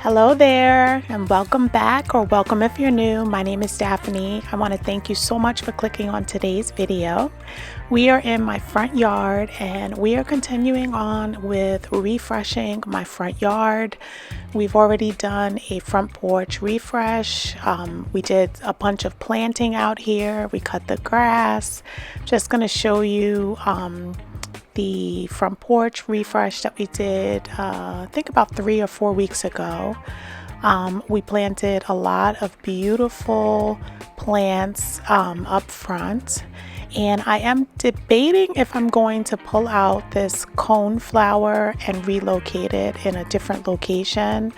Hello there, and welcome back, or welcome if you're new. My name is Daphne. I want to thank you so much for clicking on today's video. We are in my front yard, and we are continuing on with refreshing my front yard. We've already done a front porch refresh. We did a bunch of planting out here. We cut the grass. Just going to show you the front porch refresh that we did I think about 3 or 4 weeks ago. We planted a lot of beautiful plants up front, and I am debating if I'm going to pull out this cone flower and relocate it in a different location.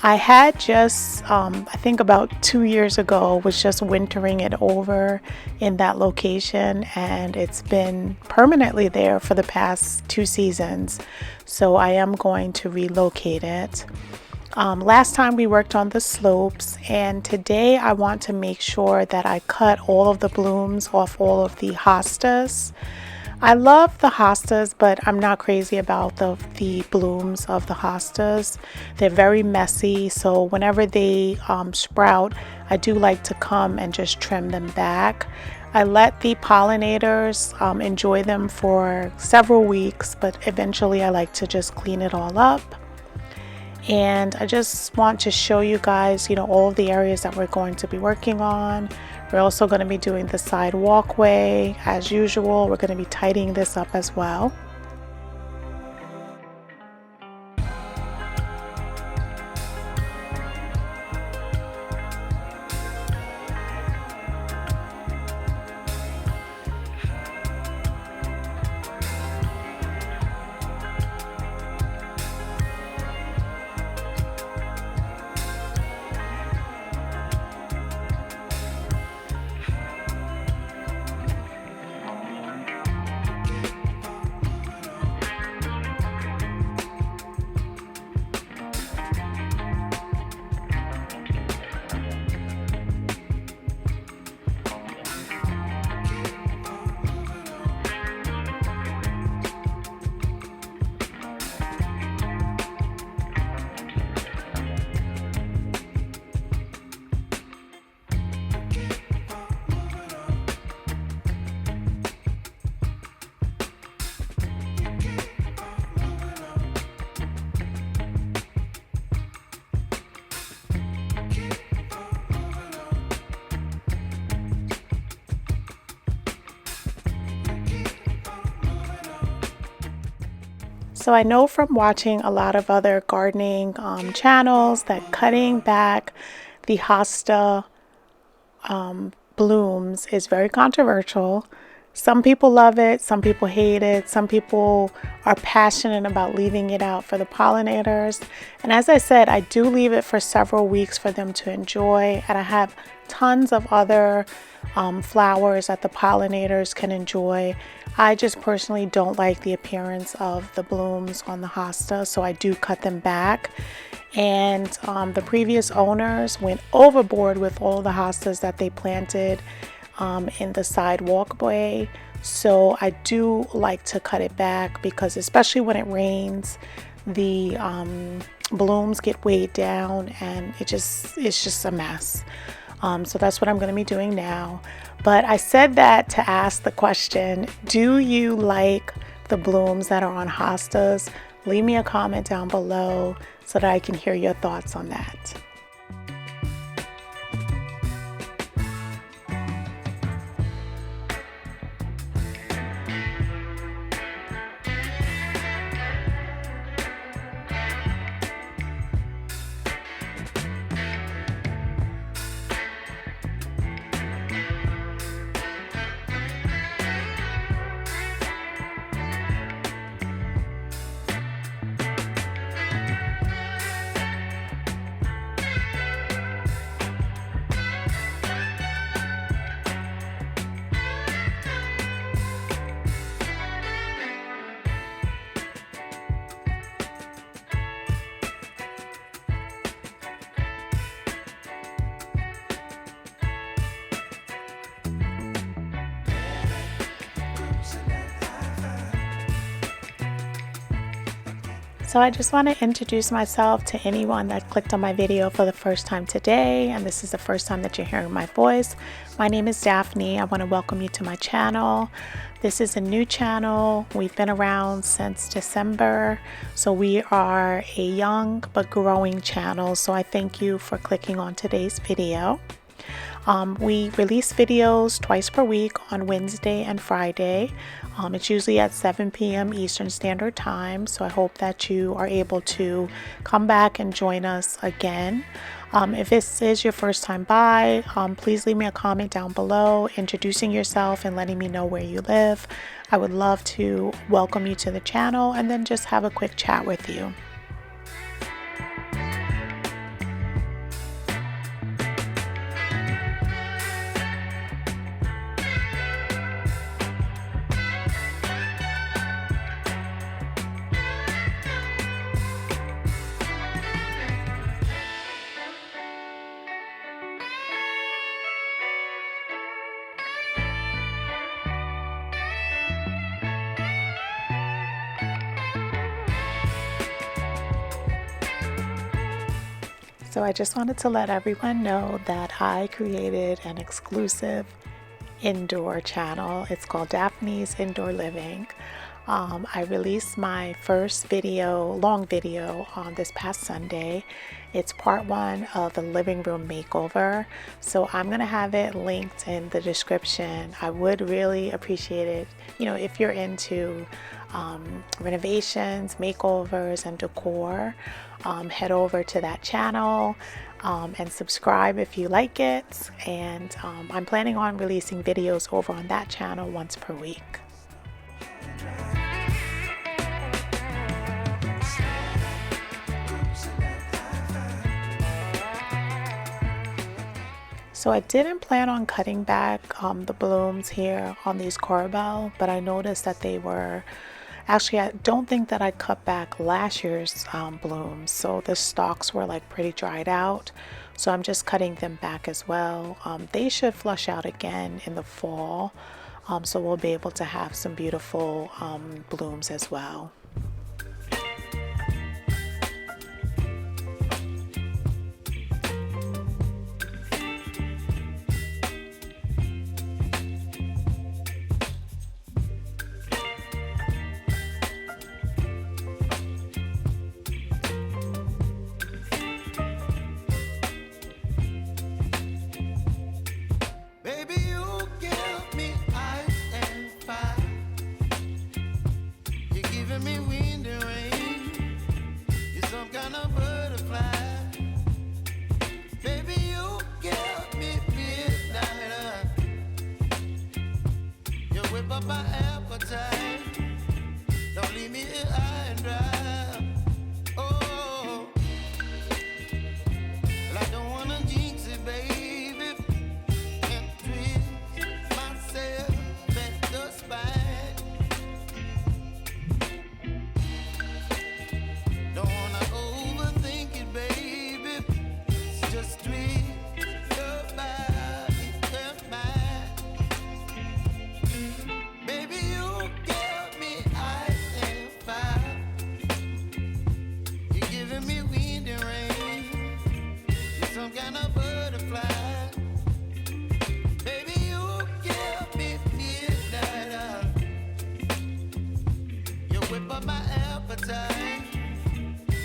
I had just I think about 2 years ago was just wintering it over in that location, and it's been permanently there for the past 2 seasons, so I am going to relocate it. Last time we worked on the slopes, and today I want to make sure that I cut all of the blooms off all of the hostas. I love the hostas, but I'm not crazy about the blooms of the hostas. They're very messy, so whenever they sprout, I do like to come and just trim them back. I let the pollinators enjoy them for several weeks, but eventually I like to just clean it all up. And I just want to show you guys, all of the areas that we're going to be working on. We're also going to be doing the side walkway as usual. We're going to be tidying this up as well. So I know from watching a lot of other gardening channels that cutting back the hosta blooms is very controversial. Some people love it, some people hate it, some people are passionate about leaving it out for the pollinators. And as I said, I do leave it for several weeks for them to enjoy, and I have tons of other flowers that the pollinators can enjoy. I just personally don't like the appearance of the blooms on the hosta, so I do cut them back. And the previous owners went overboard with all the hostas that they planted in the side walkway. So I do like to cut it back because especially when it rains, the blooms get weighed down and it's just a mess. So that's what I'm going to be doing now. But I said that to ask the question, do you like the blooms that are on hostas? Leave me a comment down below so that I can hear your thoughts on that. So I just want to introduce myself to anyone that clicked on my video for the first time today, and this is the first time that you're hearing my voice. My name is Daphne. I want to welcome you to my channel. This is a new channel. We've been around since December, so we are a young but growing channel. So I thank you for clicking on today's video. We release videos twice per week on Wednesday and Friday. It's usually at 7 p.m. Eastern Standard Time, so I hope that you are able to come back and join us again. If this is your first time by, please leave me a comment down below introducing yourself and letting me know where you live. I would love to welcome you to the channel and then just have a quick chat with you. So I just wanted to let everyone know that I created an exclusive indoor channel. It's called Daphne's Indoor Living. I released my first long video on this past Sunday. It's part one of the living room makeover. So I'm gonna have it linked in the description. I would really appreciate it, if you're into renovations, makeovers, and decor. Head over to that channel and subscribe if you like it. And I'm planning on releasing videos over on that channel once per week. So I didn't plan on cutting back the blooms here on these corbel, but I noticed that they were actually, I don't think that I cut back last year's blooms, so the stalks were like pretty dried out, so I'm just cutting them back as well. They should flush out again in the fall, so we'll be able to have some beautiful blooms as well. My appetite, don't leave me here high and dry. Oh, well, I don't wanna jinx it, baby, and twist myself at the spine. Don't wanna overthink it, baby. It's just twist your body and mine. Baby, you give me ice and fire. You're giving me wind and rain. You're some kind of butterfly. Baby, you give me midnight. You whip up my appetite.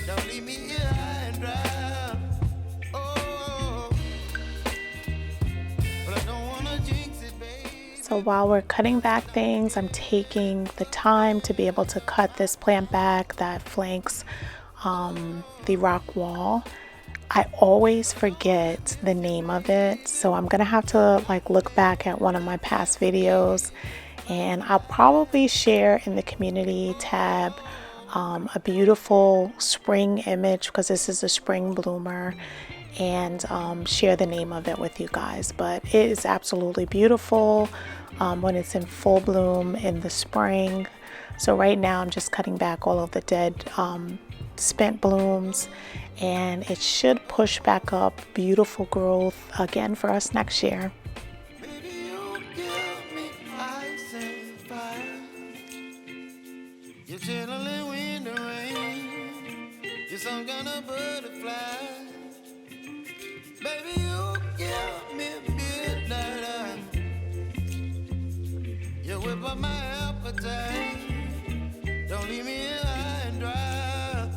Don't leave me here high and dry. Oh, but I don't wanna jinx it, baby. So while we're cutting back things, I'm taking the time to be able to cut this plant back that flanks the rock wall. I always forget the name of it, so I'm gonna have to look back at one of my past videos, and I'll probably share in the community tab a beautiful spring image, because this is a spring bloomer, and share the name of it with you guys. But it is absolutely beautiful when it's in full bloom in the spring. So right now I'm just cutting back all of the dead spent blooms, and it should push back up beautiful growth again for us next year. Baby, you give me ice and fire. You're chilling wind and rain. some kind of butterfly. Baby, you give me midnight. You whip up my appetite. Don't leave me here high and dry.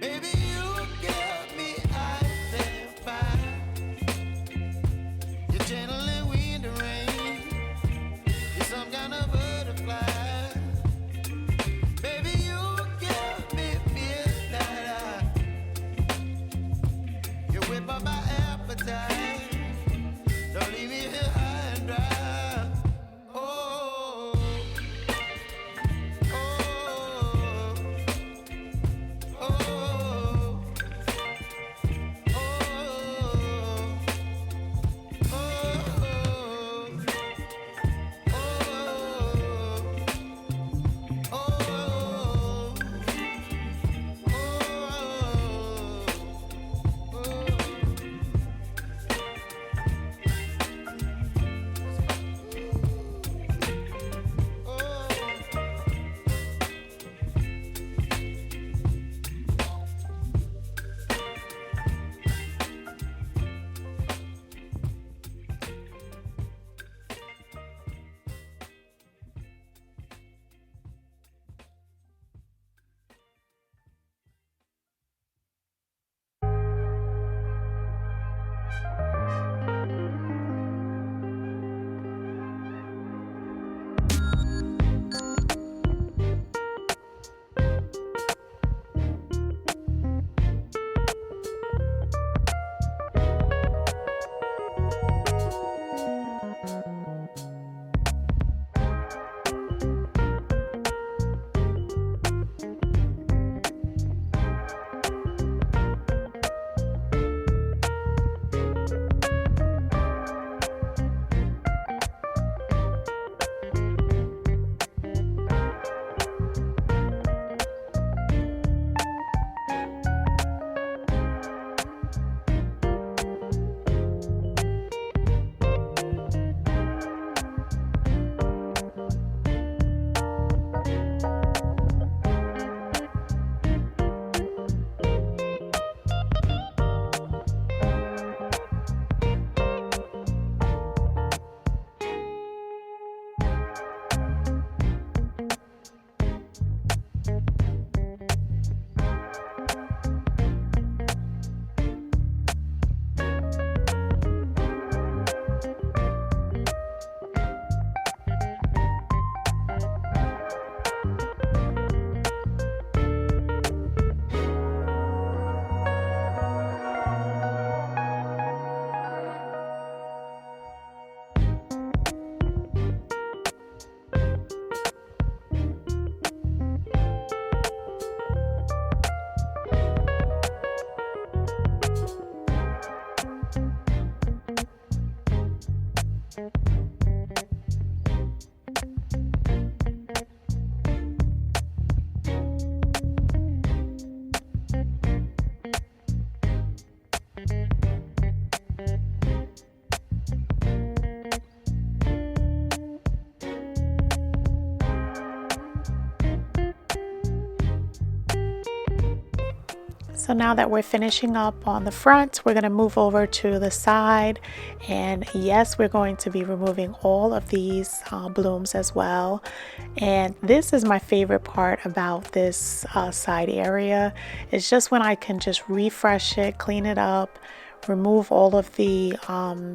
Baby, you give me ice and fire. You're channeling wind and rain. You're some kind of butterfly. Baby, you give me midnight. You whip up my appetite. Don't leave me here high and dry. Oh, oh, oh, oh, So now that we're finishing up on the front, we're going to move over to the side, and yes, we're going to be removing all of these blooms as well. And this is my favorite part about this side area. It's just when I can just refresh it, clean it up, remove all of the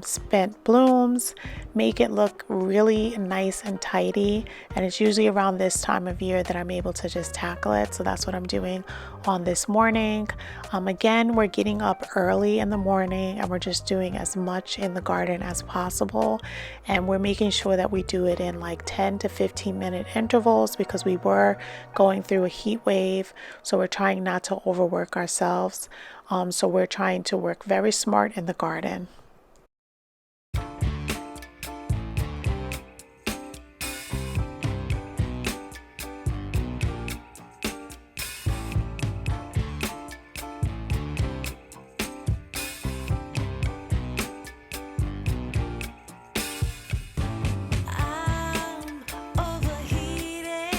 spent blooms, make it look really nice and tidy. And it's usually around this time of year that I'm able to just tackle it. So that's what I'm doing on this morning. Again, we're getting up early in the morning and we're just doing as much in the garden as possible. And we're making sure that we do it in like 10 to 15 minute intervals because we were going through a heat wave. So we're trying not to overwork ourselves. So we're trying to work very smart in the garden. Overheated,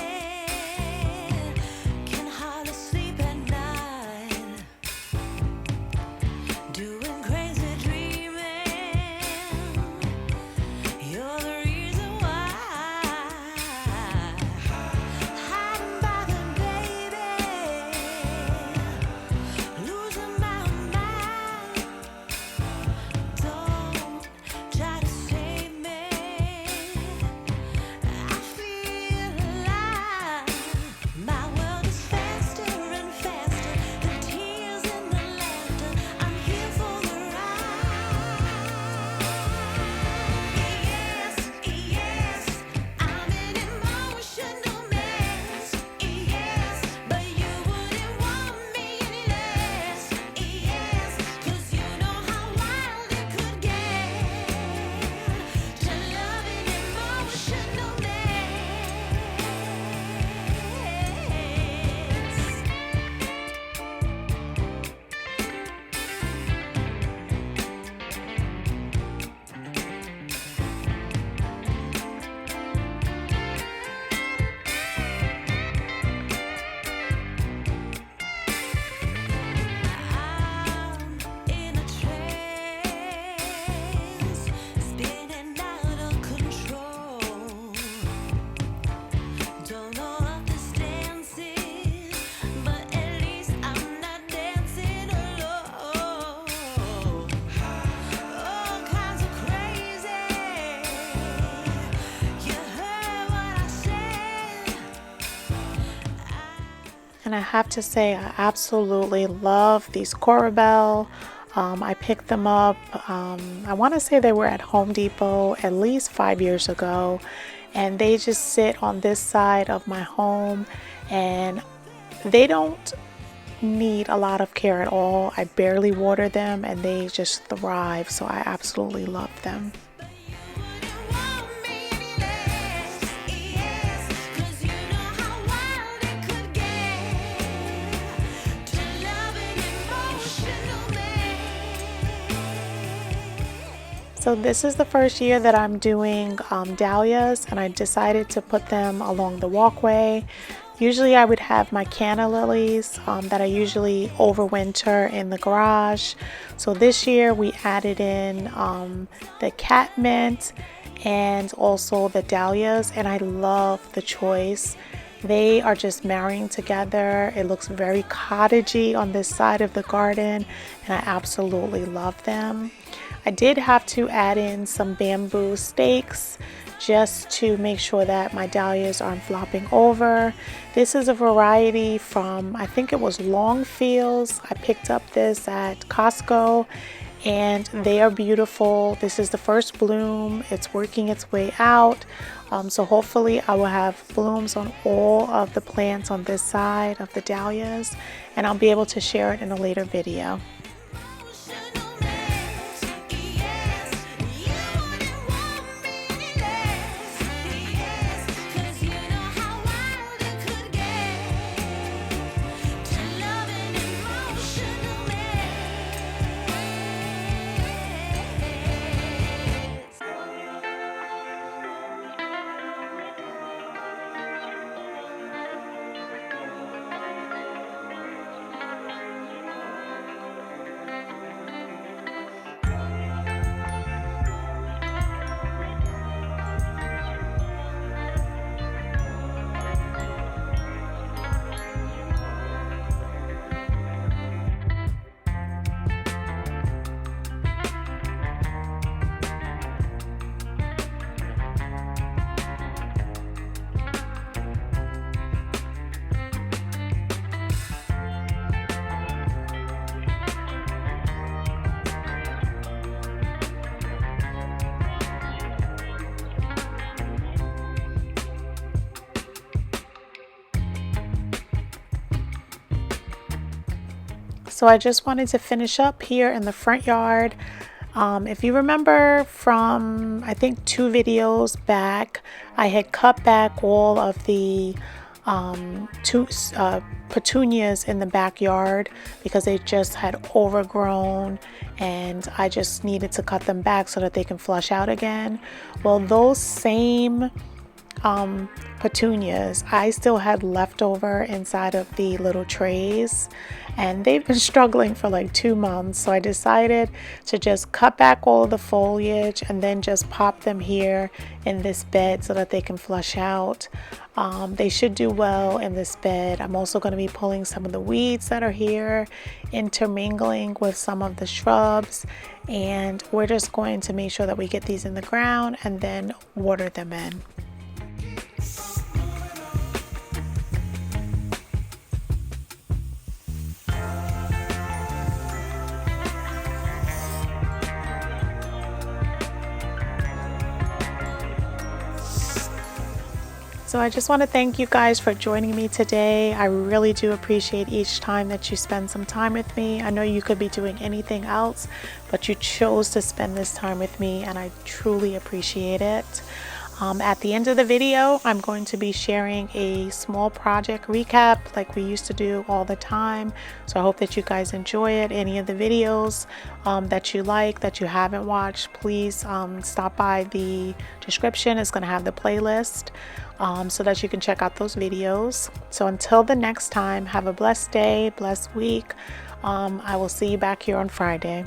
can hardly sleep at night. and I have to say I absolutely love these Corabelle. I picked them up, I want to say they were at Home Depot at least 5 years ago, and they just sit on this side of my home, and they don't need a lot of care at all. I barely water them and they just thrive, so I absolutely love them. So this is the first year that I'm doing dahlias, and I decided to put them along the walkway. Usually I would have my canna lilies that I usually overwinter in the garage. So this year we added in the catmint and also the dahlias, and I love the choice. They are just marrying together. It looks very cottagey on this side of the garden, and I absolutely love them. I did have to add in some bamboo stakes just to make sure that my dahlias aren't flopping over. This is a variety from, I think it was Longfields. I picked up this at Costco, and they are beautiful. This is the first bloom. It's working its way out. So hopefully I will have blooms on all of the plants on this side of the dahlias, and I'll be able to share it in a later video. So I just wanted to finish up here in the front yard. If you remember from, I think 2 videos back, I had cut back all of the petunias in the backyard because they just had overgrown, and I just needed to cut them back so that they can flush out again. Well, those same petunias I still had left over inside of the little trays, and they've been struggling for like 2 months. So I decided to just cut back all of the foliage and then just pop them here in this bed so that they can flush out. They should do well in this bed. I'm also going to be pulling some of the weeds that are here, intermingling with some of the shrubs, and we're just going to make sure that we get these in the ground and then water them in. So I just want to thank you guys for joining me today. I really do appreciate each time that you spend some time with me. I know you could be doing anything else, but you chose to spend this time with me, and I truly appreciate it. At the end of the video, I'm going to be sharing a small project recap like we used to do all the time. So I hope that you guys enjoy it. Any of the videos that you like, that you haven't watched, please stop by the description. It's going to have the playlist so that you can check out those videos. So until the next time, have a blessed day, blessed week. I will see you back here on Friday.